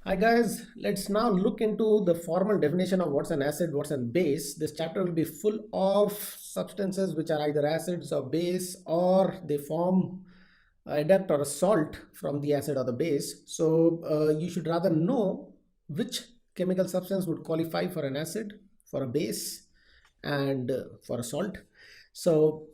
Hi guys, let's now look into the formal definition of what's an acid, what's a base. This chapter will be full of substances which are either acids or base, or they form a adduct or a salt from the acid or the base. So you should rather know which chemical substance would qualify for an acid, for a base, and for a salt. So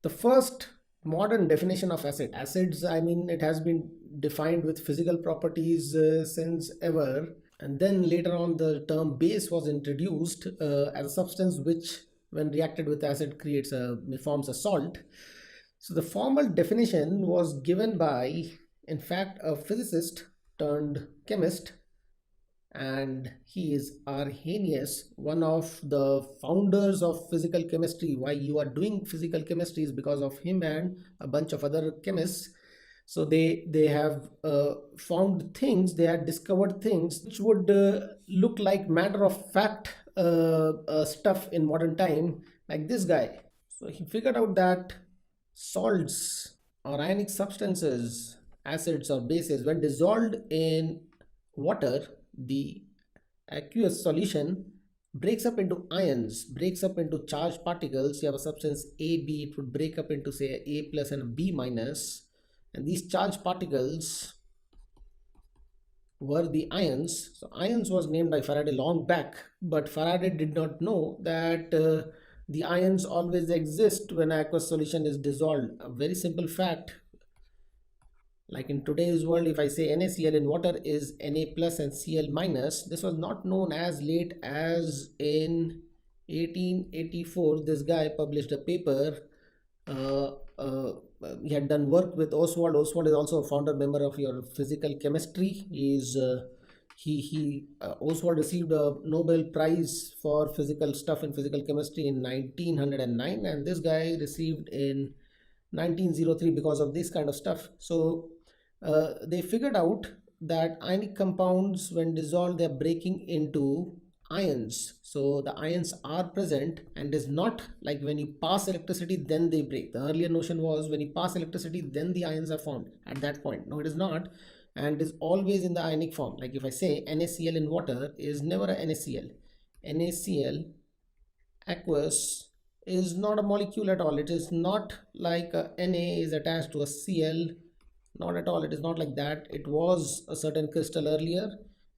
the first modern definition of acids, I mean, it has been defined with physical properties since ever, and then later on the term base was introduced as a substance which when reacted with acid forms a salt. So the formal definition was given by, in fact, a physicist turned chemist, and he is Arrhenius, one of the founders of physical chemistry. Why you are doing physical chemistry is because of him and a bunch of other chemists. So they have found things, they had discovered things which would look like matter of fact stuff in modern time, like this guy. So he figured out that salts or ionic substances, acids or bases, when dissolved in water, the aqueous solution breaks up into ions, breaks up into charged particles. You have a substance AB, it would break up into say A plus and a B minus, and these charged particles were the ions. So ions was named by Faraday long back, but Faraday did not know that the ions always exist when aqueous solution is dissolved. A very simple fact, like in today's world, if I say NaCl in water is Na plus and Cl minus, this was not known as late as in 1884. This guy published a paper. Uh, uh, he had done work with Oswald. Oswald is also a founder member of your physical chemistry. Oswald received a Nobel Prize for physical stuff in physical chemistry in 1909, and this guy received in 1903 because of this kind of stuff. So they figured out that ionic compounds, when dissolved, they're breaking into ions. So the ions are present, and is not like when you pass electricity then they break. The earlier notion was when you pass electricity then the ions are formed at that point. No, it is not, and is always in the ionic form. Like if I say NaCl in water is never a NaCl. NaCl aqueous is not a molecule at all. It is not like a Na is attached to a Cl. Not at all. It is not like that. It was a certain crystal earlier,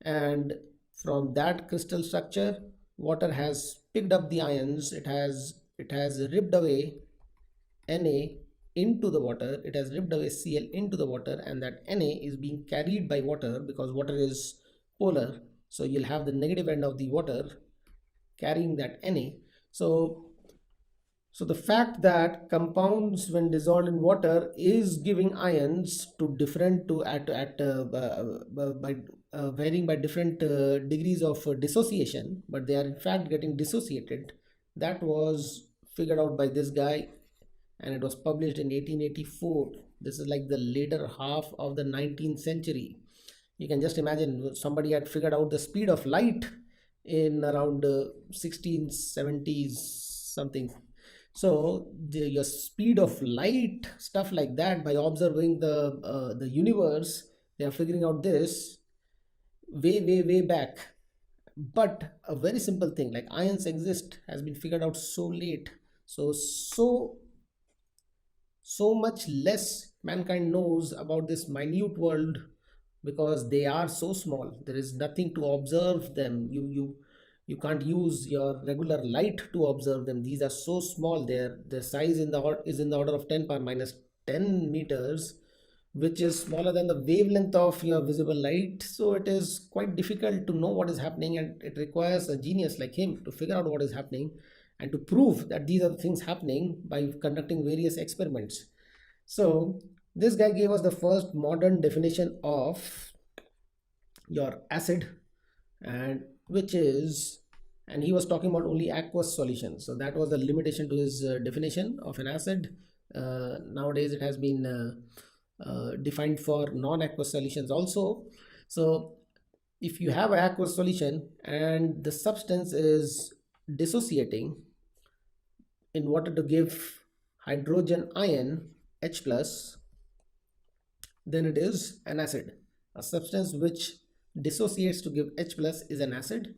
and from that crystal structure, water has picked up the ions. It has ripped away Na into the water. It has ripped away Cl into the water, and that Na is being carried by water because water is polar. So you'll have the negative end of the water carrying that Na. So the fact that compounds when dissolved in water is giving ions to different to at by varying by different degrees of dissociation, but they are in fact getting dissociated. That was figured out by this guy, and it was published in 1884. This is like the later half of the 19th century. You can just imagine somebody had figured out the speed of light in around 1670s something. So your speed of light, stuff like that, by observing the universe, they are figuring out this way back. But a very simple thing like ions exist has been figured out so late. So much less mankind knows about this minute world because they are so small. There is nothing to observe them. You can't use your regular light to observe them. These are so small. Their size is in the order of 10 power minus 10 meters, which is smaller than the wavelength of your visible light. So it is quite difficult to know what is happening, and it requires a genius like him to figure out what is happening and to prove that these are the things happening by conducting various experiments. So this guy gave us the first modern definition of your acid, and which is, and he was talking about only aqueous solutions. So that was the limitation to his definition of an acid. Nowadays it has been defined for non-aqueous solutions also. So if you have an aqueous solution and the substance is dissociating in water to give hydrogen ion H plus, then it is an acid, a substance which dissociates to give H plus is an acid.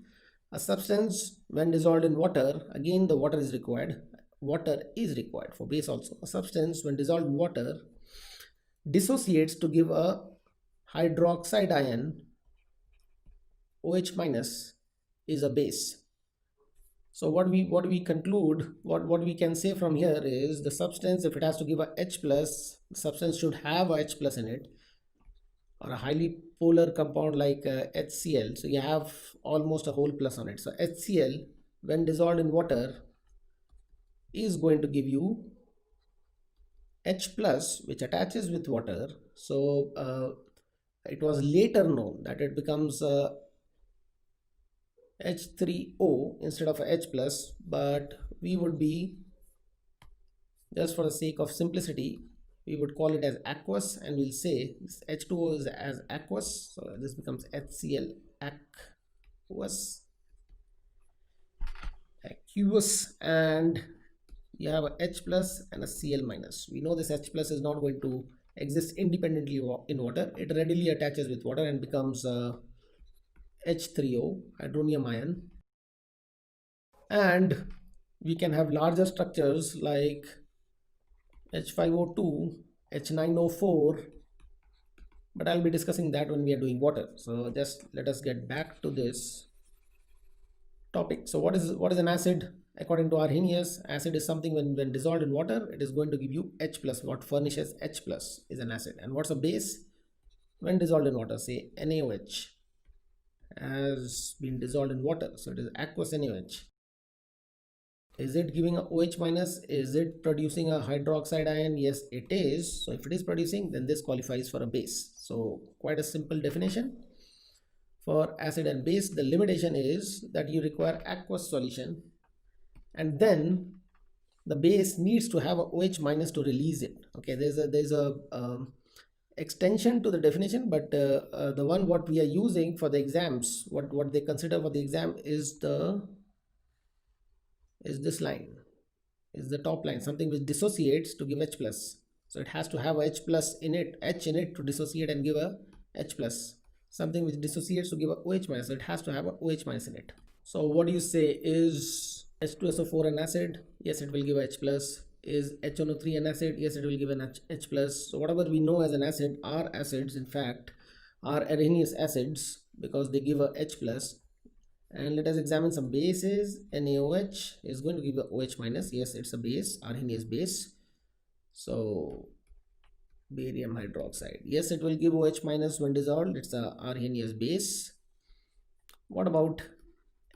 A substance when dissolved in water, again the water is required. Water is required for base also. A substance when dissolved in water dissociates to give a hydroxide ion, OH minus, is a base. So what we conclude, what we can say from here is the substance, if it has to give a H plus, the substance should have a H plus in it, or a highly polar compound like HCl. So you have almost a whole plus on it. So HCl when dissolved in water is going to give you H plus, which attaches with water. So it was later known that it becomes H3O instead of H plus, but we would be, just for the sake of simplicity, we would call it as aqueous, and we'll say this H2O is as aqueous. So this becomes HCl aqueous, and you have a H plus and a Cl minus. We know this H plus is not going to exist independently in water. It readily attaches with water and becomes H3O, hydronium ion. And we can have larger structures like H5O2, H9O4, but I'll be discussing that when we are doing water. So just let us get back to this topic. So what is an acid? According to Arrhenius, acid is something when dissolved in water, it is going to give you H plus. What furnishes H plus is an acid. And what's a base? When dissolved in water, say NaOH has been dissolved in water, so it is aqueous NaOH. Is it giving a OH minus? Is it producing a hydroxide ion? Yes, it is. So if it is producing, then this qualifies for a base. So quite a simple definition. For acid and base, the limitation is that you require aqueous solution, and then the base needs to have a OH minus to release it. Okay, there's a extension to the definition, but the one what we are using for the exams, what they consider for the exam is this line, is the top line, something which dissociates to give H plus. So it has to have a H plus in it, H in it to dissociate and give a H plus. Something which dissociates to give a OH minus, so it has to have a OH minus in it. So what do you say? Is H2SO4 an acid? Yes, it will give a H plus. Is HNO3 an acid? Yes, it will give an H plus. So whatever we know as an acid are acids, in fact, are Arrhenius acids because they give a H plus. And let us examine some bases. NaOH is going to give a OH minus. Yes, it's a base, Arrhenius base. So barium hydroxide, yes, it will give OH minus when dissolved. It's a Arrhenius base. What about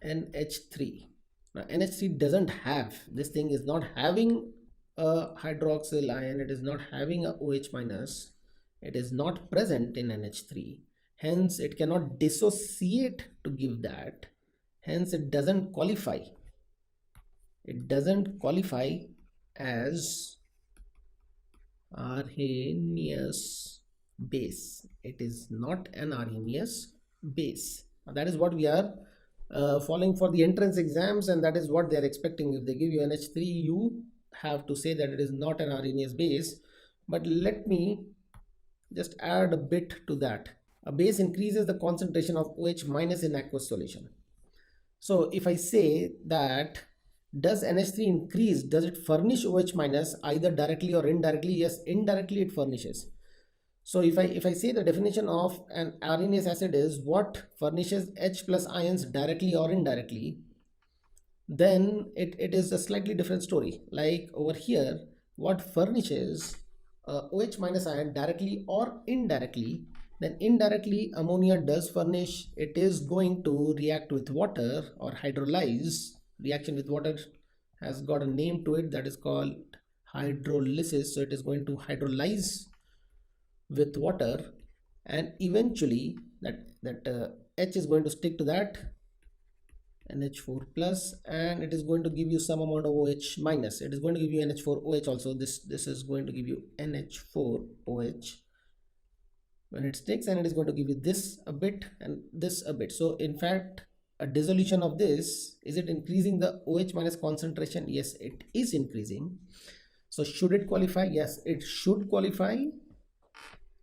NH3? Now NH3 doesn't have, this thing is not having a hydroxyl ion, it is not having a OH minus, it is not present in NH3, hence it cannot dissociate to give that, hence it doesn't qualify as Arrhenius base. It is not an Arrhenius base. Now that is what we are following for the entrance exams, and that is what they are expecting. If they give you NH3, you have to say that it is not an Arrhenius base. But let me just add a bit to that. A base increases the concentration of OH minus in aqueous solution. So if I say that, does NH3 increase, does it furnish OH minus either directly or indirectly? Yes, indirectly it furnishes. So if I say the definition of an Arrhenius acid is what furnishes H plus ions directly or indirectly, then it is a slightly different story. Like over here, what furnishes OH minus ion directly or indirectly, then indirectly ammonia does furnish. It is going to react with water or hydrolyze. Reaction with water has got a name to it, that is called hydrolysis. So it is going to hydrolyze with water, and eventually that H is going to stick to that NH4 plus, and it is going to give you some amount of OH minus. It is going to give you NH4OH also. This is going to give you NH4OH when it sticks, and it is going to give you this a bit and this a bit. So in fact, a dissolution of this, is it increasing the OH minus concentration? Yes, it is increasing. So should it qualify? Yes, it should qualify.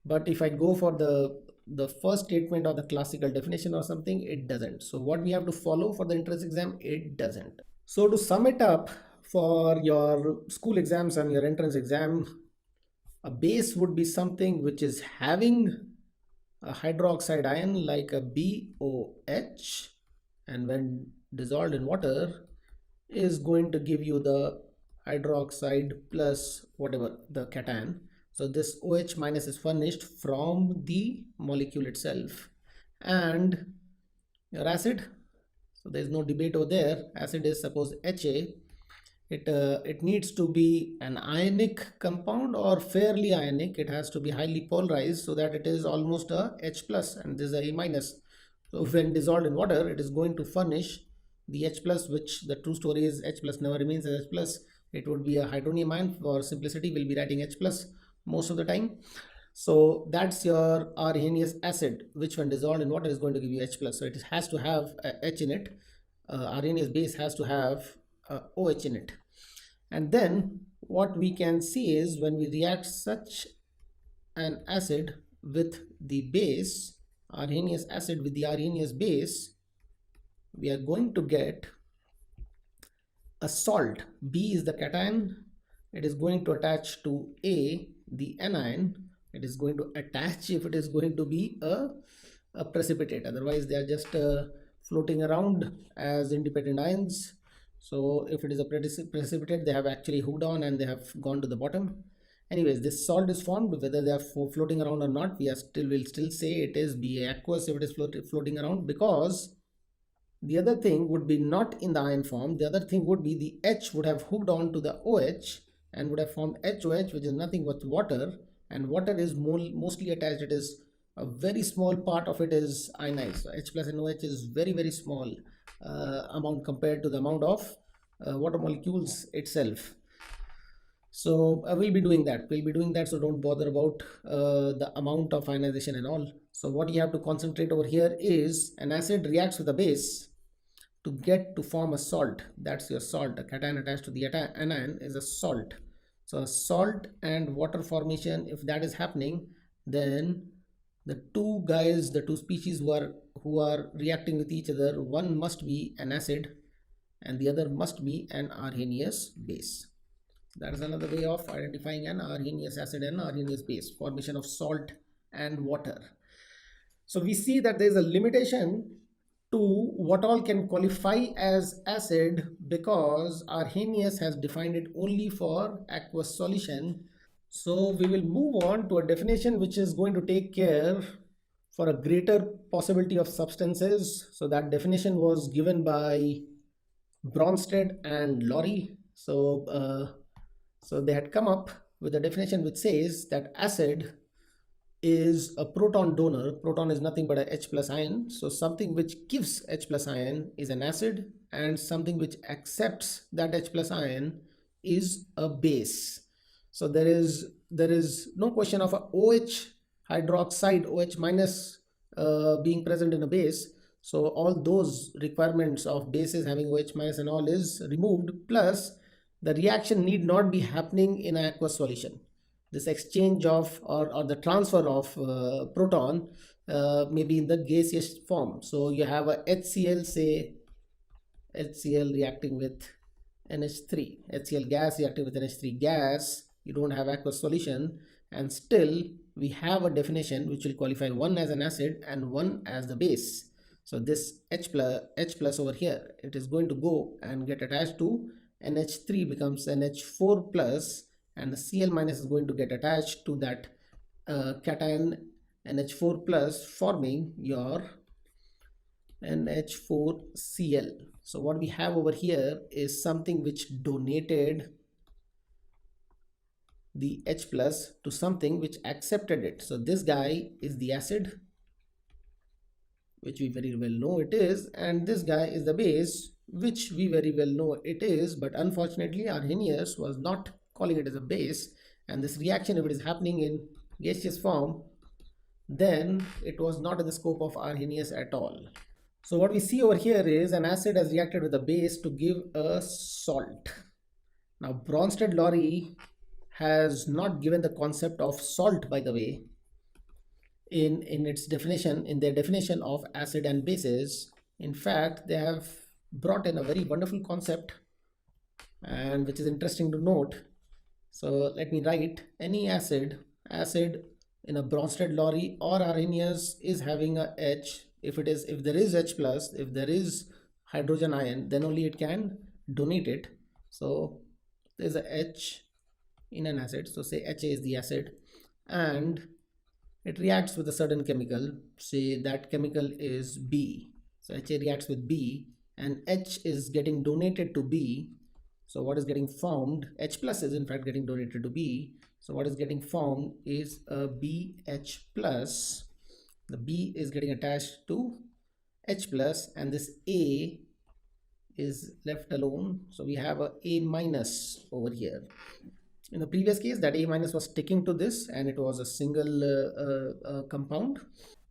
But if I go for the the first statement or the classical definition or something, it doesn't. So what we have to follow for the entrance exam, it doesn't. So to sum it up, for your school exams and your entrance exam, a base would be something which is having a hydroxide ion like a BOH, and when dissolved in water is going to give you the hydroxide plus whatever the cation. So this OH minus is furnished from the molecule itself. And your acid, so there is no debate over there. Acid is suppose HA. It needs to be an ionic compound or fairly ionic. It has to be highly polarized so that it is almost a H plus, and this is a A minus. So when dissolved in water, it is going to furnish the H plus, which the true story is H plus never remains as H plus. It would be a hydronium ion. For simplicity, we'll be writing H plus most of the time. So that's your Arrhenius acid, which when dissolved in water is going to give you H plus. So it has to have a H in it. Arrhenius base has to have OH in it. And then what we can see is when we react such an acid with the base, Arrhenius acid with the Arrhenius base, we are going to get a salt. B is the cation. It is going to attach to A, the anion. It is going to attach if it is going to be a precipitate. Otherwise, they are just floating around as independent ions. So if it is a precipitate, they have actually hooked on and they have gone to the bottom. Anyways, this salt is formed. Whether they are floating around or not, will still say it is Ba aqueous if it is floating around, because the other thing would be not in the ion form. The other thing would be the H would have hooked on to the OH and would have formed HOH, which is nothing but water. And water is mostly attached. It is a very small part of it is ionized. So H plus and OH is very small amount compared to the amount of water molecules itself. So we'll be doing that. So don't bother about the amount of ionization and all. So what you have to concentrate over here is an acid reacts with a base to form a salt. That's your salt. A cation attached to the anion is a salt. So a salt and water formation, if that is happening, then the two species who are reacting with each other, one must be an acid and the other must be an Arrhenius base. That is another way of identifying an Arrhenius acid and Arrhenius base, formation of salt and water. So we see that there is a limitation to what all can qualify as acid, because Arrhenius has defined it only for aqueous solution. So we will move on to a definition which is going to take care for a greater possibility of substances. So that definition was given by Bronsted and Lowry. So they had come up with a definition which says that acid is a proton donor. Proton is nothing but a H plus ion. So something which gives H plus ion is an acid, and something which accepts that H plus ion is a base. So there is no question of a OH hydroxide, OH minus being present in a base. So all those requirements of bases having OH minus and all is removed. Plus the reaction need not be happening in an aqueous solution. This exchange of or the transfer of proton may be in the gaseous form. So you have a HCl, say HCl reacting with NH3, HCl gas reacting with NH3 gas. You don't have aqueous solution, and still we have a definition which will qualify one as an acid and one as the base. So this H plus over here, it is going to go and get attached to NH3, becomes NH4 plus, and the Cl minus is going to get attached to that cation NH4 plus, forming your NH4Cl. So what we have over here is something which donated the H plus to something which accepted it. So this guy is the acid, which we very well know it is, and this guy is the base, which we very well know it is. But unfortunately Arrhenius was not calling it as a base, and this reaction, if it is happening in gaseous form, then it was not in the scope of Arrhenius at all. So what we see over here is an acid has reacted with a base to give a salt. Now Bronsted-Lowry has not given the concept of salt, by the way. in its definition, in their definition of acid and bases, in fact, they have brought in a very wonderful concept, and which is interesting to note. So let me write any acid in a Bronsted-Lowry or Arrhenius is having a H. If there is H plus, if there is hydrogen ion, then only it can donate it. So there's a H in an acid. So say HA is the acid, and it reacts with a certain chemical. Say that chemical is B. So HA reacts with B, and H is getting donated to B. So what is getting formed? H plus is in fact getting donated to B. So what is getting formed is a BH plus. The B is getting attached to H plus, and this A is left alone. So we have a A minus over here. In the previous case, that A minus was sticking to this, and it was a single compound.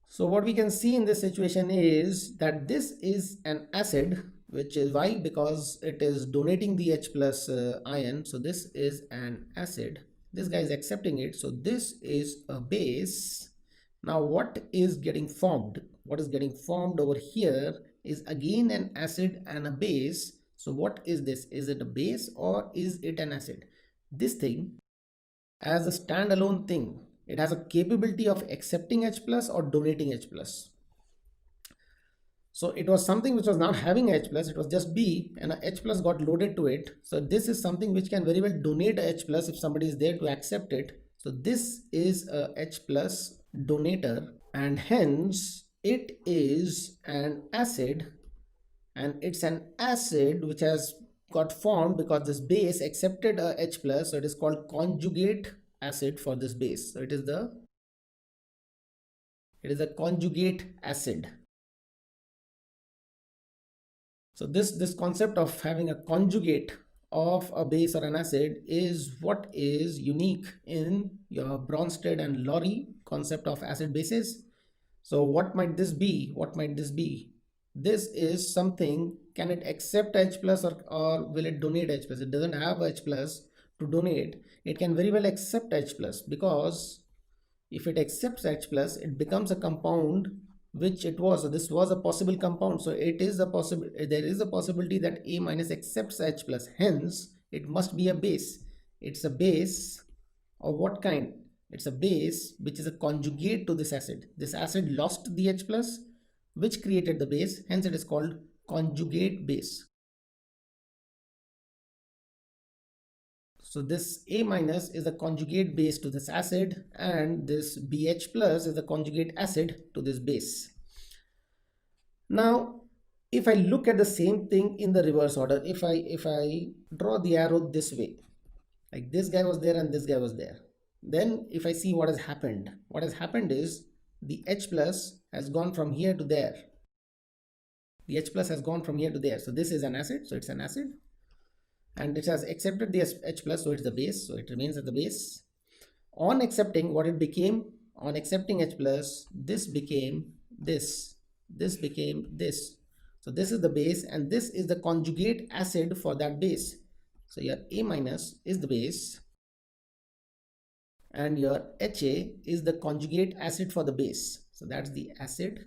So what we can see in this situation is that this is an acid, which is why? Because it is donating the H plus ion. So this is an acid. This guy is accepting it. So this is a base. Now what is getting formed? What is getting formed over here is again an acid and a base. So what is this? Is it a base or is it an acid? This thing, as a standalone thing, it has a capability of accepting H plus or donating H plus. So it was something which was not having H plus, it was just B, and a H plus got loaded to it. So this is something which can very well donate a H plus if somebody is there to accept it. So this is a H plus donator, and hence it is an acid, and it's an acid which has got formed because this base accepted a H plus. So it is called conjugate acid for this base. So it is a conjugate acid. So this concept of having a conjugate of a base or an acid is what is unique in your Bronsted and Lowry concept of acid bases. So what might this be? What might this be? This is something, can it accept H plus or will it donate H plus? It doesn't have H plus to donate. It can very well accept H plus, because if it accepts H plus, it becomes a compound which it was. So this was a possible compound. So it is a possible, there is a possibility that A minus accepts H plus. Hence, it must be a base. It's a base of what kind? It's a base which is a conjugate to this acid. This acid lost the H plus, which created the base. Hence, it is called conjugate base. So this A minus is a conjugate base to this acid, and this BH plus is a conjugate acid to this base. Now, if I look at the same thing in the reverse order, if I draw the arrow this way, like this guy was there and this guy was there, then if I see what has happened is the H plus has gone from here to there. The H plus has gone from here to there. So this is an acid, so it's an acid. And it has accepted the H plus, so it's the base, so it remains at the base. On accepting, what it became? On accepting H plus, this became this became this. So this is the base, and this is the conjugate acid for that base. So your A minus is the base, and your HA is the conjugate acid for the base. So that's the acid,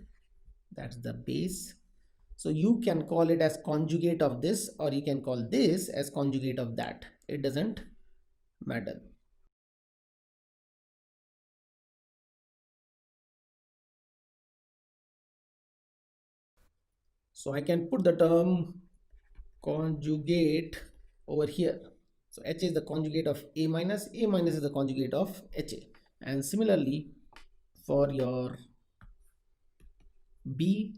that's the base. So you can call it as conjugate of this, or you can call this as conjugate of that. It doesn't matter. So I can put the term conjugate over here. So HA is the conjugate of A minus is the conjugate of HA. And similarly, for your B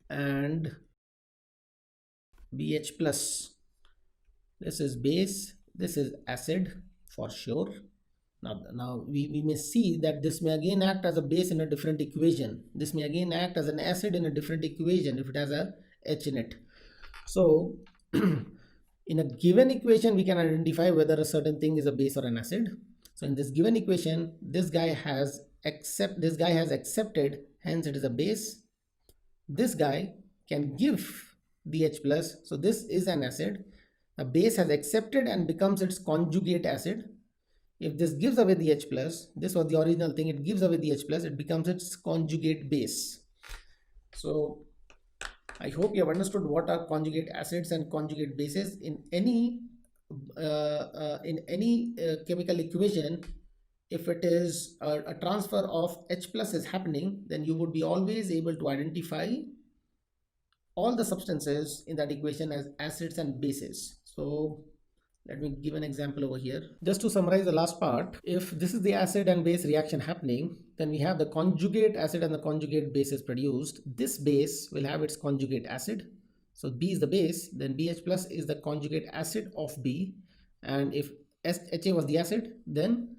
and BH plus, this is base, this is acid for sure. Now we may see that this may again act as a base in a different equation. This may again act as an acid in a different equation if it has a H in it. So in a given equation, we can identify whether a certain thing is a base or an acid. So in this given equation, this guy has accepted, hence it is a base. This guy can give the H plus, so this is an acid. A base has accepted and becomes its conjugate acid. If this gives away the H plus, this was the original thing, it gives away the H plus, it becomes its conjugate base. So I hope you have understood what are conjugate acids and conjugate bases. In any chemical equation, if it is a transfer of H plus is happening, then you would be always able to identify all the substances in that equation as acids and bases. So let me give an example over here. Just to summarize the last part, if this is the acid and base reaction happening, then we have the conjugate acid and the conjugate base is produced. This base will have its conjugate acid. So B is the base, then BH plus is the conjugate acid of B. And if HA was the acid, then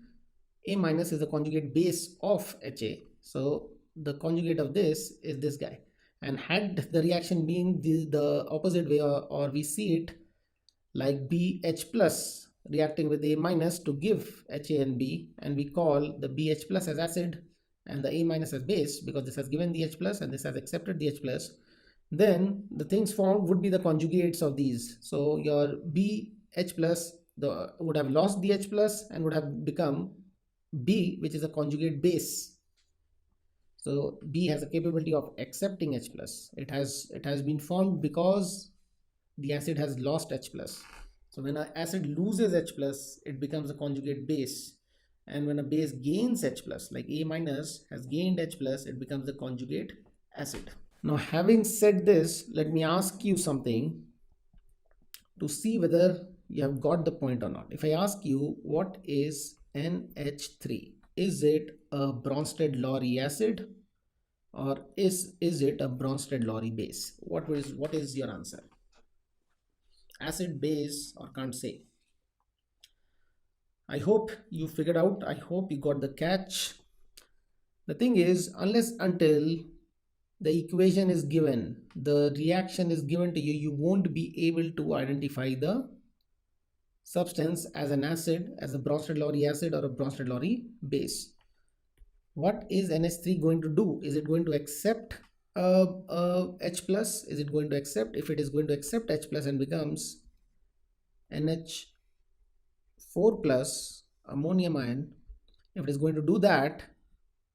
A minus is the conjugate base of HA. So the conjugate of this is this guy. And had the reaction been the opposite way, or we see it like BH plus reacting with A minus to give HA and B, and we call the BH plus as acid and the A minus as base because this has given the H plus and this has accepted the H plus, then the things formed would be the conjugates of these. So your BH plus would have lost the H plus and would have become B, which is a conjugate base. So B has a capability of accepting H plus. It has been formed because the acid has lost H plus. So when an acid loses H plus, it becomes a conjugate base. And when a base gains H plus, like A minus has gained H plus, it becomes the conjugate acid. Now, having said this, let me ask you something to see whether you have got the point or not. If I ask you, what is NH3? Is it a Bronsted-Lowry acid or is it a Bronsted-Lowry base? What is your answer? Acid, base, or can't say? I hope you figured out. I hope you got the catch. The thing is, unless until the equation is given, the reaction is given to you, you won't be able to identify the substance as an acid, as a Bronsted-Lowry acid or a Bronsted-Lowry base. What is NH3 going to do? Is it going to accept H plus? Is it going to accept? If it is going to accept H plus and becomes NH4 plus ammonium ion, if it is going to do that,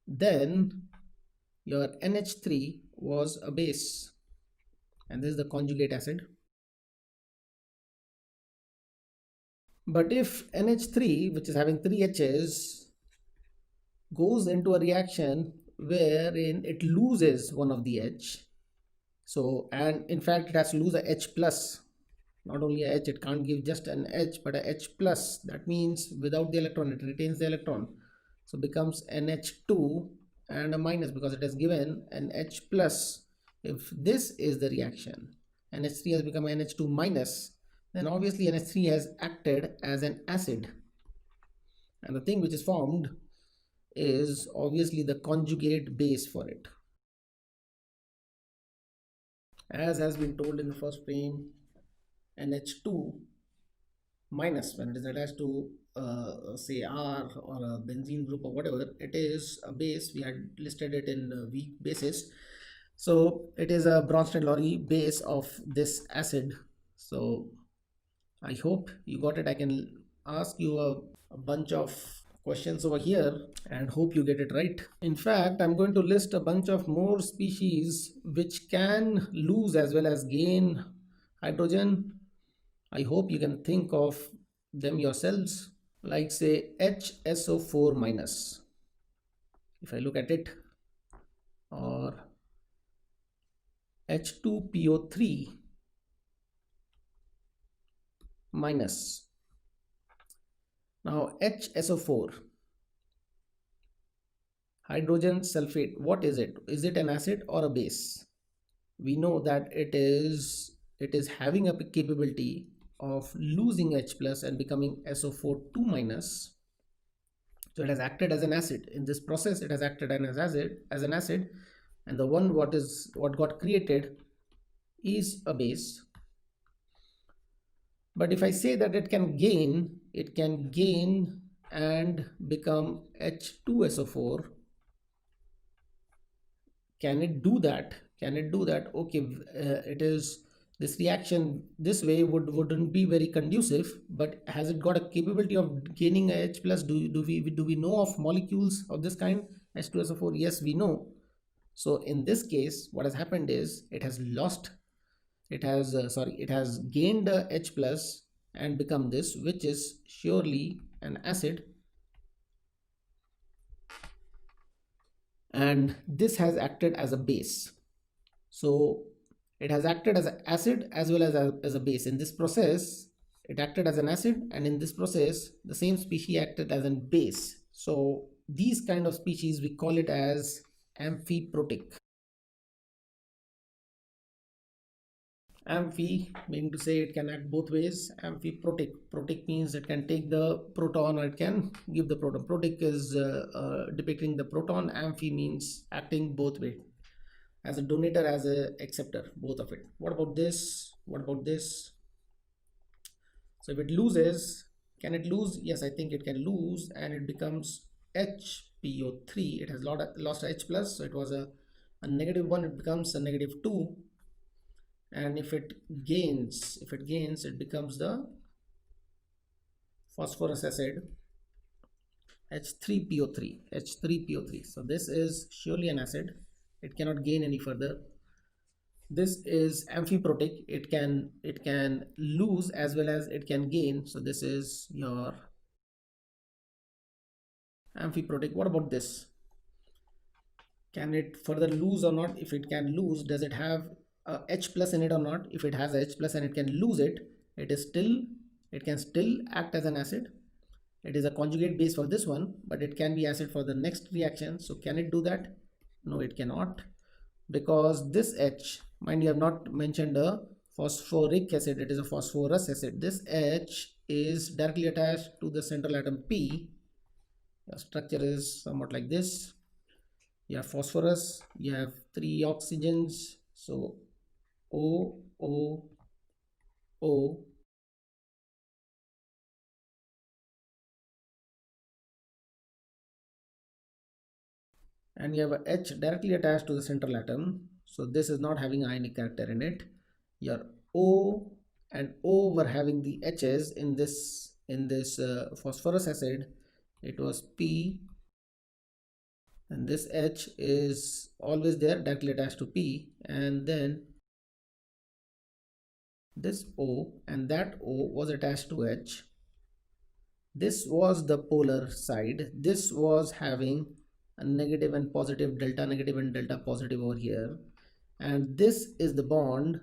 then your NH3 was a base and this is the conjugate acid. But if NH3, which is having 3 H's, goes into a reaction wherein it loses one of the H, so, and in fact it has to lose a H plus, not only a H, it can't give just an H but a H plus. That means without the electron it retains the electron, so becomes NH2 and a minus because it has given an H plus. If this is the reaction, NH3 has become NH2 minus, then obviously NH3 has acted as an acid and the thing which is formed is obviously the conjugate base for it. As has been told in the first frame, NH2 minus, when it is attached to say R or a benzene group or whatever, it is a base. We had listed it in weak bases. So it is a Bronsted-Lowry base of this acid. So I hope you got it. I can ask you a bunch of questions over here and hope you get it right. In fact, I'm going to list a bunch of more species which can lose as well as gain hydrogen. I hope you can think of them yourselves, like say HSO4 minus, if I look at it, or H2PO3 minus. Now HSO4, hydrogen sulfate, what is it? Is it an acid or a base? We know that it is having a capability of losing H plus and becoming SO4 2 minus. So it has acted as an acid. In this process, it has acted as an acid, and the one what got created is a base. But if I say that it can gain and become H2SO4, can it do that? Okay, it is This reaction this way wouldn't be very conducive. But has it got a capability of gaining a H plus? Do we know of molecules of this kind, H2SO4? Yes, we know. So in this case, what has happened is it has lost, it has gained a H plus and become this, which is surely an acid. And this has acted as a base. So it has acted as an acid as well as a base. In this process, it acted as an acid, and in this process, the same species acted as a base. So these kind of species, we call it as amphiprotic. Amphi meaning to say it can act both ways. Amphiprotic. Protic means it can take the proton or it can give the proton. Protic is depicting the proton. Amphi means acting both way, as a donator, as a acceptor, both of it. What about this? What about this? So if it loses, can it lose? Yes, I think it can lose, and it becomes HPO3. It has lost H plus, so it was a -1. It becomes a -2. And if it gains, it becomes the phosphorus acid H3PO3. So this is surely an acid. It cannot gain any further. This is amphiprotic. It can lose as well as it can gain. So this is your amphiprotic. What about this? Can it further lose or not? If it can lose, does it have a H plus in it or not? If it has a H plus and it can lose it, it can still act as an acid. It is a conjugate base for this one, but it can be acid for the next reaction. So can it do that? No, it cannot, because this H, mind you, I have not mentioned a phosphoric acid. It is a phosphorus acid. This H is directly attached to the central atom P. The structure is somewhat like this. You have phosphorus, you have 3 oxygens, so O, O, O, and you have a H directly attached to the central atom. So this is not having ionic character in it. Your O and O were having the H's in this phosphorus acid. It was P, and this H is always there directly attached to P, and then this O and that O was attached to H. This was the polar side. This was having a negative and positive, delta negative and delta positive over here, and this is the bond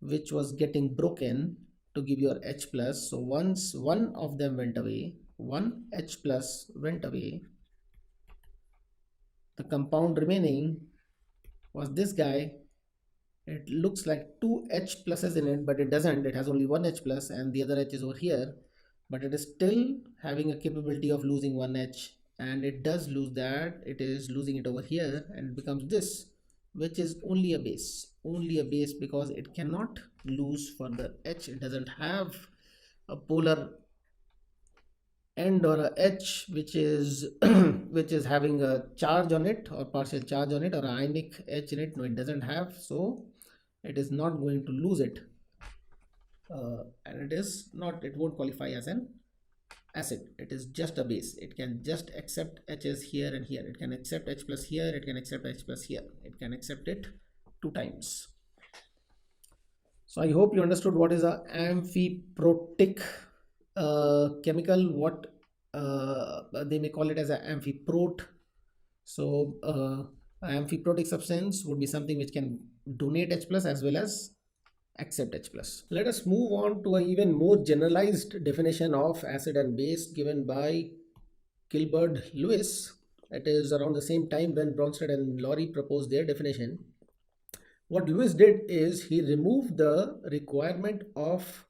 which was getting broken to give your H plus. So once one of them went away, one H plus went away, the compound remaining was this guy. It looks like 2 H pluses in it, but it doesn't. It has only 1 H plus and the other H is over here, but it is still having a capability of losing 1 H, and it does lose that. It is losing it over here, and it becomes this, which is only a base, because it cannot lose further H. It doesn't have a polar end or a H which is which is having a charge on it or partial charge on it or ionic H in it. No, it doesn't have, so it is not going to lose it, and it won't qualify as an acid. It is just a base. It can just accept H's here and here. It can accept H plus here, it can accept H plus here, it can accept it 2 times. So I hope you understood what is a amphiprotic chemical. What they may call it as an amphiprot. So amphiprotic substance would be something which can donate H plus as well as accept H plus. Let us move on to an even more generalized definition of acid and base given by Gilbert-Lewis. It is around the same time when Bronsted and Lowry proposed their definition. What Lewis did is he removed the requirement of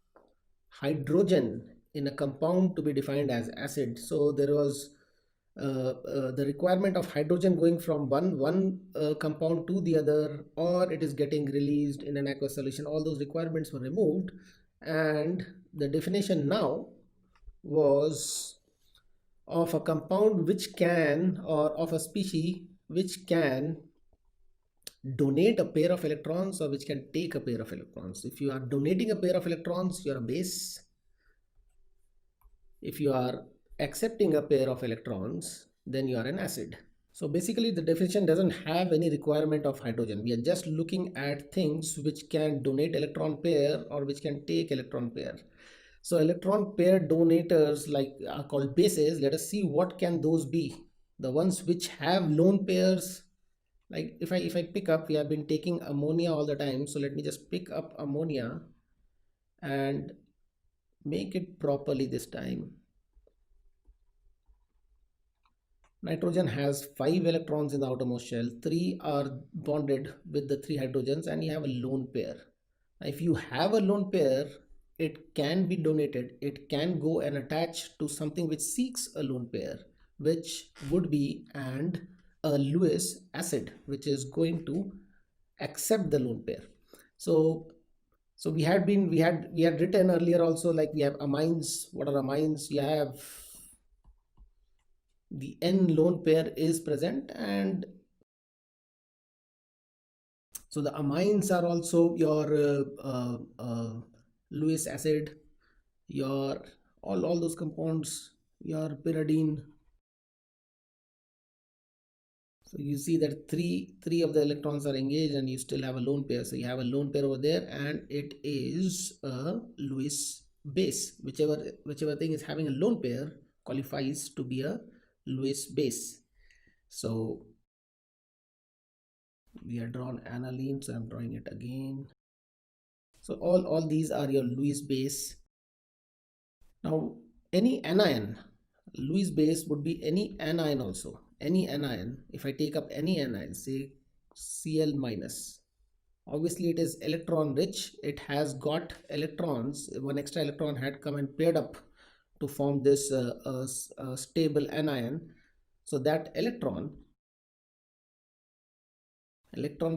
hydrogen in a compound to be defined as acid. So there was the requirement of hydrogen going from one compound to the other, or it is getting released in an aqueous solution. All those requirements were removed, and the definition now was of a compound which can, or of a species which can donate a pair of electrons or which can take a pair of electrons. If you are donating a pair of electrons, you are a base. If you are accepting a pair of electrons, then you are an acid. So basically the definition doesn't have any requirement of hydrogen. We are just looking at things which can donate electron pair or which can take electron pair. So electron pair donators are called bases. Let us see what can those be. The ones which have lone pairs, like if I pick up, we have been taking ammonia all the time. So let me just pick up ammonia and make it properly this time. Nitrogen has 5 electrons in the outermost shell. 3 are bonded with the 3 hydrogens and you have a lone pair. Now, if you have a lone pair, it can be donated. It can go and attach to something which seeks a lone pair, which would be a Lewis acid, which is going to accept the lone pair. So we had written earlier also, like we have amines. What are amines? You have the N lone pair is present, and so the amines are also your Lewis acid, your all those compounds, your pyridine. So you see that three of the electrons are engaged and you still have a lone pair. So you have a lone pair over there and it is a Lewis base. Whichever thing is having a lone pair qualifies to be a Lewis base. So we have drawn aniline, so I'm drawing it again. So all these are your Lewis base. Now any anion, Lewis base would be any anion also. Any anion, if I take up any anion, say Cl minus, obviously it is electron rich. It has got electrons. One extra electron had come and paired up to form this stable anion. So that electron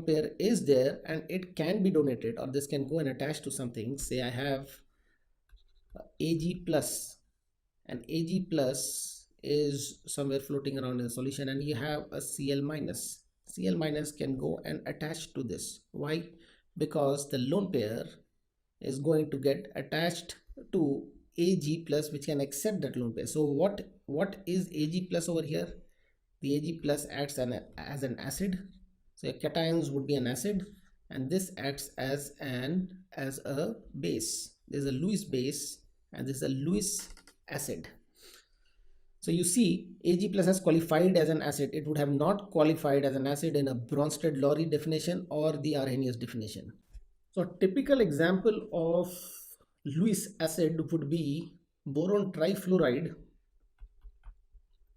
pair is there and it can be donated, or this can go and attach to something. Say I have Ag plus, and Ag plus is somewhere floating around in the solution, and you have a Cl minus. Cl minus can go and attach to this. Why? Because the lone pair is going to get attached to Ag plus, which can accept that lone pair. So what is Ag plus over here? The Ag plus acts as an acid. So your cations would be an acid, and this acts as a base. There's a Lewis base and this is a Lewis acid. So you see Ag plus has qualified as an acid. It would have not qualified as an acid in a Bronsted-Lowry definition or the Arrhenius definition. So a typical example of Lewis acid would be boron trifluoride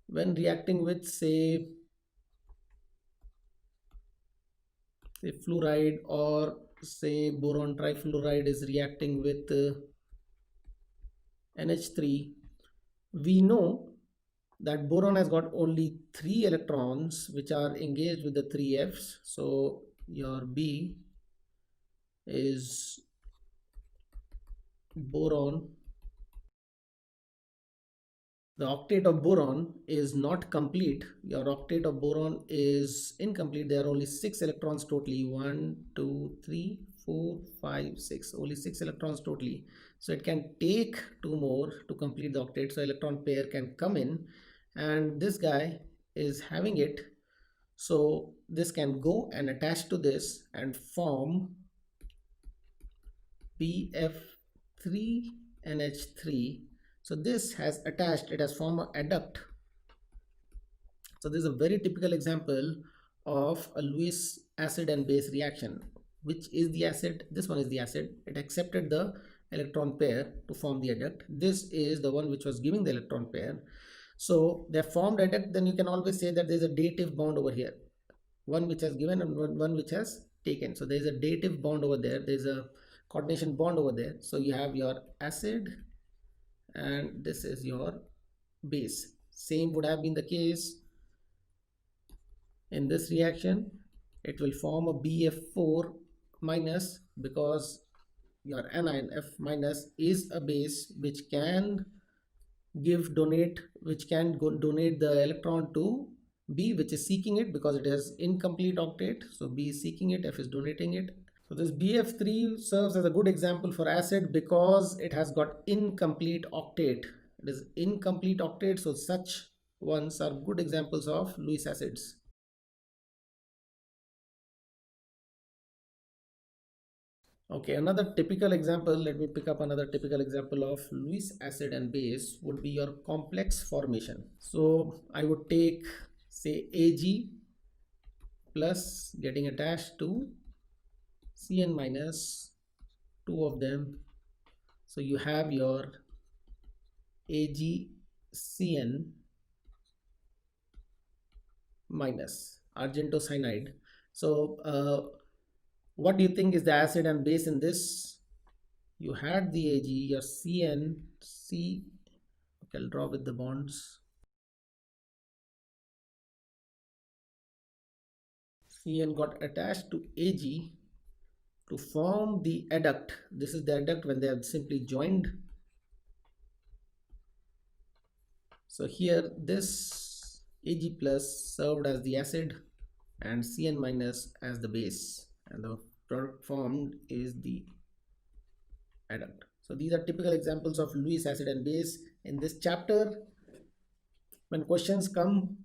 when reacting with say fluoride, or say boron trifluoride is reacting with NH3. We know that boron has got only 3 electrons which are engaged with the 3 Fs. So your B is boron. The octet of boron is not complete. Your octet of boron is incomplete. There are only 6 electrons totally. 1, 2, 3, 4, 5, 6. Only 6 electrons totally. So it can take 2 more to complete the octet. So electron pair can come in, and this guy is having it. So this can go and attach to this and form BF3NH3. So this has attached, it has formed an adduct. So this is a very typical example of a Lewis acid and base reaction. Which is the acid? This one is the acid. It accepted the electron pair to form the adduct. This is the one which was giving the electron pair. So they formed adduct. Then you can always say that there is a dative bond over here. One which has given and one which has taken. So there is a dative bond over there. There is a coordination bond over there. So you have your acid and this is your base. Same would have been the case in this reaction. It will form a BF4 minus, because your anion F minus is a base which can donate the electron to B, which is seeking it because it has incomplete octet. So B is seeking it, F is donating it. So this BF3 serves as a good example for acid because it has got incomplete octet. It is incomplete octet, so such ones are good examples of Lewis acids. Okay, another typical example, let me pick up another typical example of Lewis acid and base would be your complex formation. So I would take, say, Ag plus getting attached to Cn minus, two of them. So you have your AgCN minus argentocyanide. So what do you think is the acid and base in this? You had the Ag, your Cn, C, okay, I'll draw with the bonds. Cn got attached to Ag to form the adduct. This is the adduct when they are simply joined. So here this Ag plus served as the acid and Cn minus as the base, and the product formed is the adduct. So these are typical examples of Lewis acid and base. In this chapter, when questions come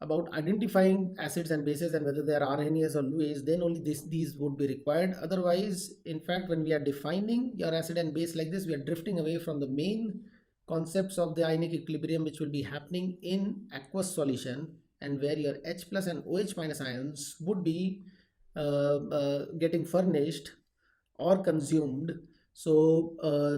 about identifying acids and bases and whether they are Arrhenius or Lewis, then only these would be required. Otherwise, in fact, when we are defining your acid and base like this, we are drifting away from the main concepts of the ionic equilibrium, which will be happening in aqueous solution, and where your H plus and OH minus ions would be getting furnished or consumed. So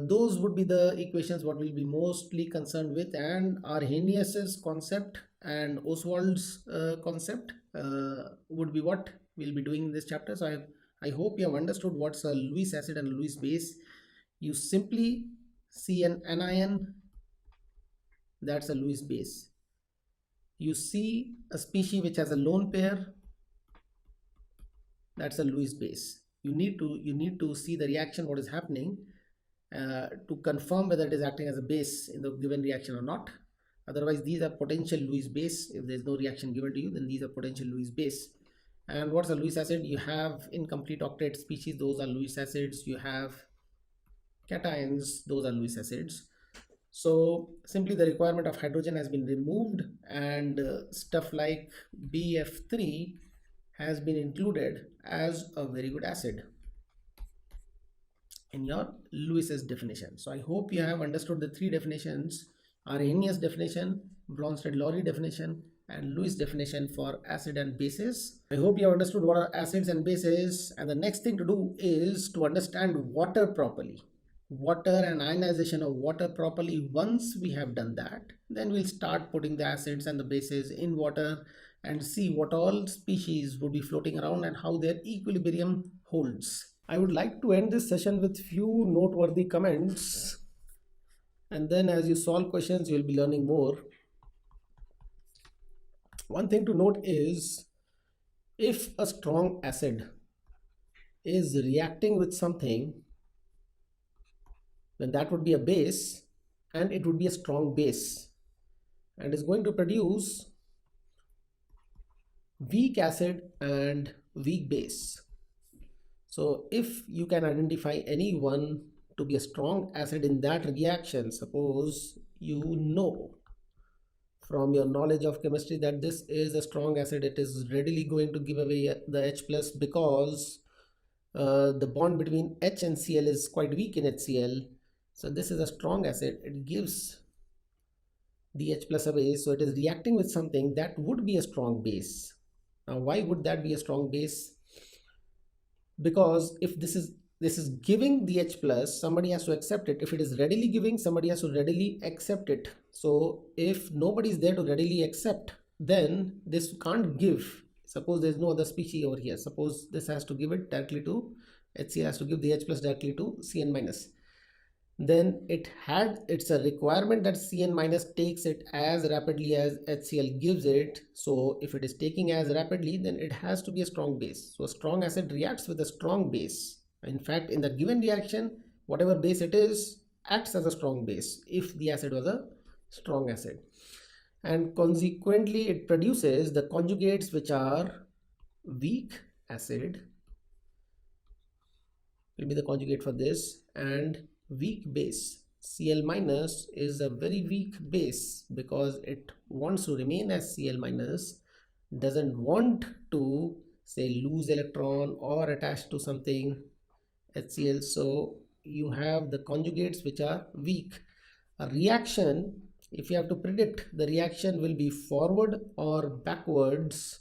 those would be the equations what we'll be mostly concerned with, and Arrhenius's concept and Oswald's concept would be what we'll be doing in this chapter. So I hope you have understood what's a Lewis acid and Lewis base. You simply see an anion, that's a Lewis base. You see a species which has a lone pair, that's a Lewis base. You need to see the reaction, what is happening, to confirm whether it is acting as a base in the given reaction or not. Otherwise, these are potential Lewis base. If there is no reaction given to you, then these are potential Lewis base. And what's a Lewis acid? You have incomplete octet species, those are Lewis acids. You have cations, those are Lewis acids. So simply the requirement of hydrogen has been removed, and stuff like BF3 has been included as a very good acid in your Lewis's definition. So I hope you have understood the three definitions: Arrhenius definition, Bronsted-Lowry definition, and Lewis definition for acid and bases. I hope you have understood what are acids and bases, and the next thing to do is to understand water properly. Water and ionization of water properly. Once we have done that, then we'll start putting the acids and the bases in water and see what all species would be floating around and how their equilibrium holds. I would like to end this session with few noteworthy comments, and then as you solve questions, you'll be learning more. One thing to note is, if a strong acid is reacting with something, then that would be a base, and it would be a strong base, and is going to produce weak acid and weak base. So if you can identify any one to be a strong acid in that reaction, suppose you know from your knowledge of chemistry that this is a strong acid, it is readily going to give away the H plus because the bond between H and Cl is quite weak in HCl. So this is a strong acid, it gives the H plus away, so it is reacting with something that would be a strong base. Now why would that be a strong base? Because if this is giving the H plus, somebody has to accept it. If it is readily giving, somebody has to readily accept it. So if nobody is there to readily accept, then this can't give. Suppose there is no other species over here. Suppose this has to give it directly to HCl, has to give the H plus directly to Cn minus. Then it's a requirement that Cn minus takes it as rapidly as HCl gives it. So if it is taking as rapidly, then it has to be a strong base. So a strong acid reacts with a strong base. In fact, in the given reaction, whatever base it is acts as a strong base if the acid was a strong acid. and consequently it produces the conjugates which are weak acid will be the conjugate for this, and weak base. Cl minus is a very weak base because it wants to remain as Cl minus, doesn't want to say lose electron or attach to something HCl. So you have the conjugates which are weak. A reaction, if you have to predict the reaction will be forward or backwards,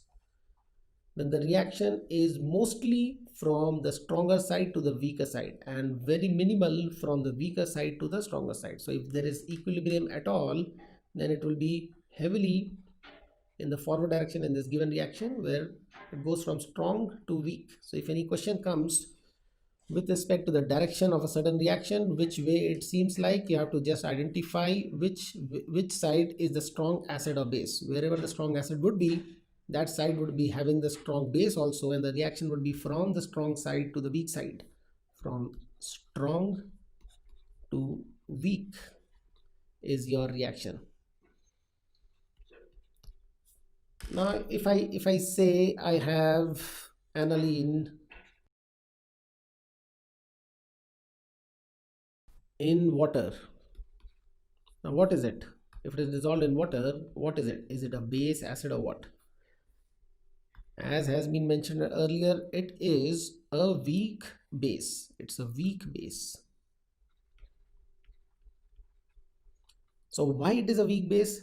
then the reaction is mostly from the stronger side to the weaker side and very minimal from the weaker side to the stronger side. So if there is equilibrium at all, then it will be heavily in the forward direction in this given reaction where it goes from strong to weak. So if any question comes with respect to the direction of a certain reaction, which way it seems like, you have to just identify which side is the strong acid or base. Wherever the strong acid would be, that side would be having the strong base also, and the reaction would be from the strong side to the weak side. From strong to weak is your reaction. Now if I say I have aniline in water, now what is it? If it is dissolved in water, what is it? Is it a base, acid, or what? As has been mentioned earlier, it is a weak base. It's a weak base. So why it is a weak base?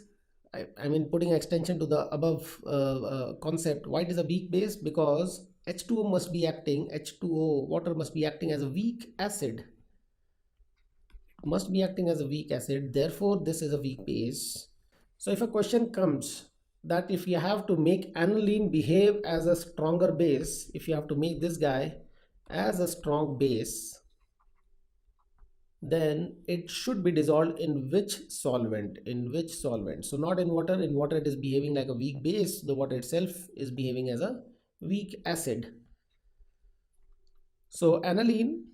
I mean, putting extension to the above concept, why it is a weak base? Because H2O must be acting, H2O, water must be acting as a weak acid. It must be acting as a weak acid. Therefore, this is a weak base. So if a question comes that if you have to make aniline behave as a stronger base, if you have to make this guy as a strong base, then it should be dissolved in which solvent? In which solvent? So not in water. In water it is behaving like a weak base. The water itself is behaving as a weak acid. So aniline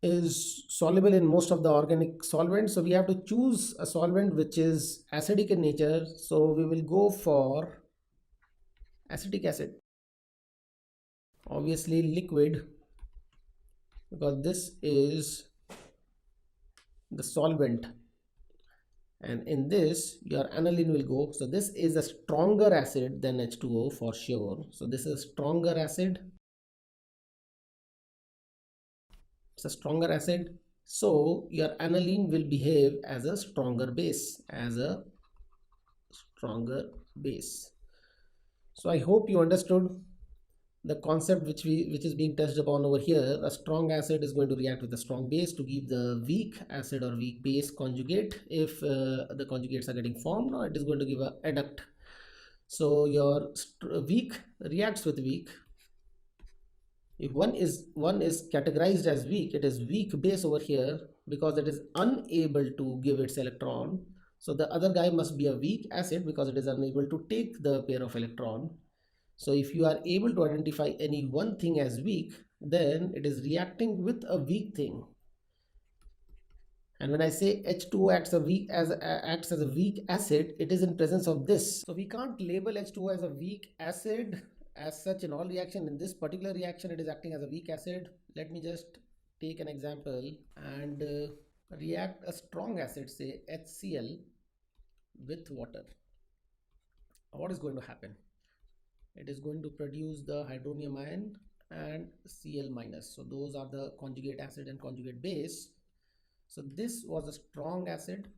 is soluble in most of the organic solvents. So we have to choose a solvent which is acidic in nature. So we will go for acetic acid. Obviously liquid, because this is the solvent, and in this your aniline will go. So this is a stronger acid than H2O for sure. So this is a stronger acid. It's a stronger acid. So your aniline will behave as a stronger base, as a stronger base. So I hope you understood the concept which is being touched upon over here. A strong acid is going to react with a strong base to give the weak acid or weak base conjugate if the conjugates are getting formed, or it is going to give a adduct. So your weak reacts with weak. If one is categorized as weak, it is weak base over here because it is unable to give its electron. So the other guy must be a weak acid because it is unable to take the pair of electron. So if you are able to identify any one thing as weak, then it is reacting with a weak thing. And when I say H2O acts as a weak acid, it is in presence of this. So we can't label H2O as a weak acid as such in all reaction. In this particular reaction, it is acting as a weak acid. Let me just take an example and react a strong acid, say HCl, with water. What is going to happen? It is going to produce the hydronium ion and Cl minus. So those are the conjugate acid and conjugate base. So this was a strong acid,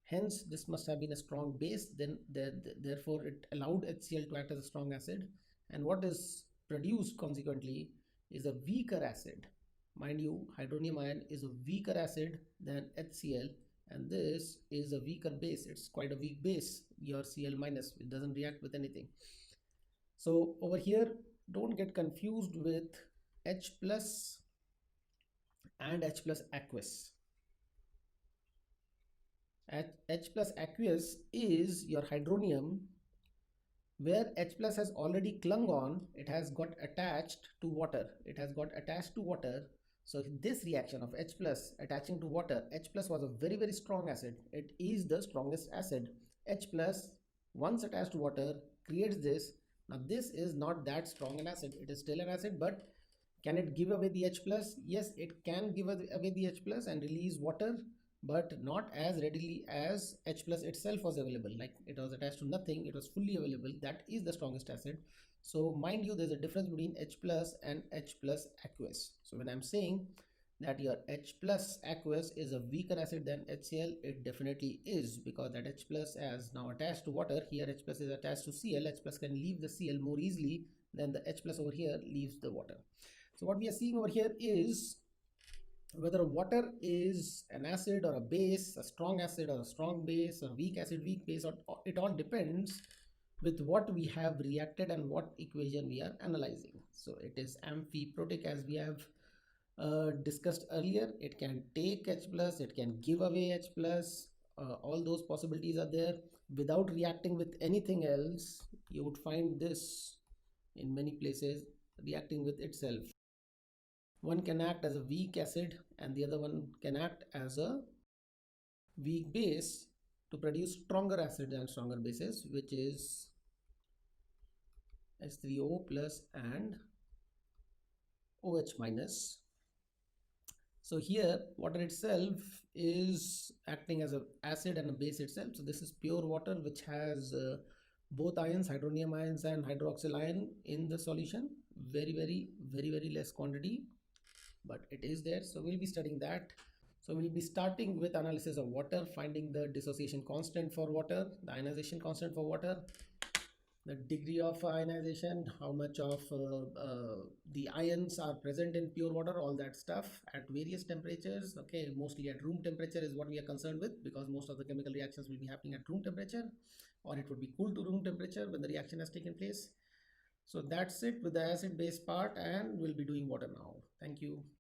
hence this must have been a strong base. Then therefore it allowed HCl to act as a strong acid, and what is produced consequently is a weaker acid. Mind you, hydronium ion is a weaker acid than HCl, and this is a weaker base. It's quite a weak base, your Cl minus. It doesn't react with anything. So over here, don't get confused with H plus and H plus aqueous. H plus aqueous is your hydronium where H plus has already clung on. It has got attached to water. So this reaction of H plus attaching to water, H plus was a very, very strong acid. It is the strongest acid. H plus, once attached to water, creates this. Now this is not that strong an acid. It is still an acid, but can it give away the H plus? Yes, it can give away the H plus and release water, but not as readily as H plus itself was available. Like it was attached to nothing, it was fully available. That is the strongest acid. So mind you, there's a difference between H plus and H plus aqueous. So when I'm saying that your H plus aqueous is a weaker acid than HCl, it definitely is, because that H plus is now attached to water. Here H plus is attached to Cl. H plus can leave the Cl more easily than the H plus over here leaves the water. So what we are seeing over here is whether water is an acid or a base, a strong acid or a strong base, or weak acid, weak base, or it all depends with what we have reacted and what equation we are analyzing. So it is amphiprotic, as we have discussed earlier. It can take H plus, it can give away H plus. All those possibilities are there. Without reacting with anything else, you would find this in many places reacting with itself. One can act as a weak acid and the other one can act as a weak base to produce stronger acids and stronger bases, which is H3O plus and OH minus. So here water itself is acting as an acid and a base itself. So this is pure water which has both ions, hydronium ions and hydroxyl ion in the solution. Very less quantity, but it is there. So we'll be studying that. So we'll be starting with analysis of water, finding the dissociation constant for water, the ionization constant for water, the degree of ionization, how much of the ions are present in pure water, all that stuff at various temperatures. Okay, mostly at room temperature is what we are concerned with, because most of the chemical reactions will be happening at room temperature, or it would be cool to room temperature when the reaction has taken place. So that's it with the acid base part, and we'll be doing water now. Thank you.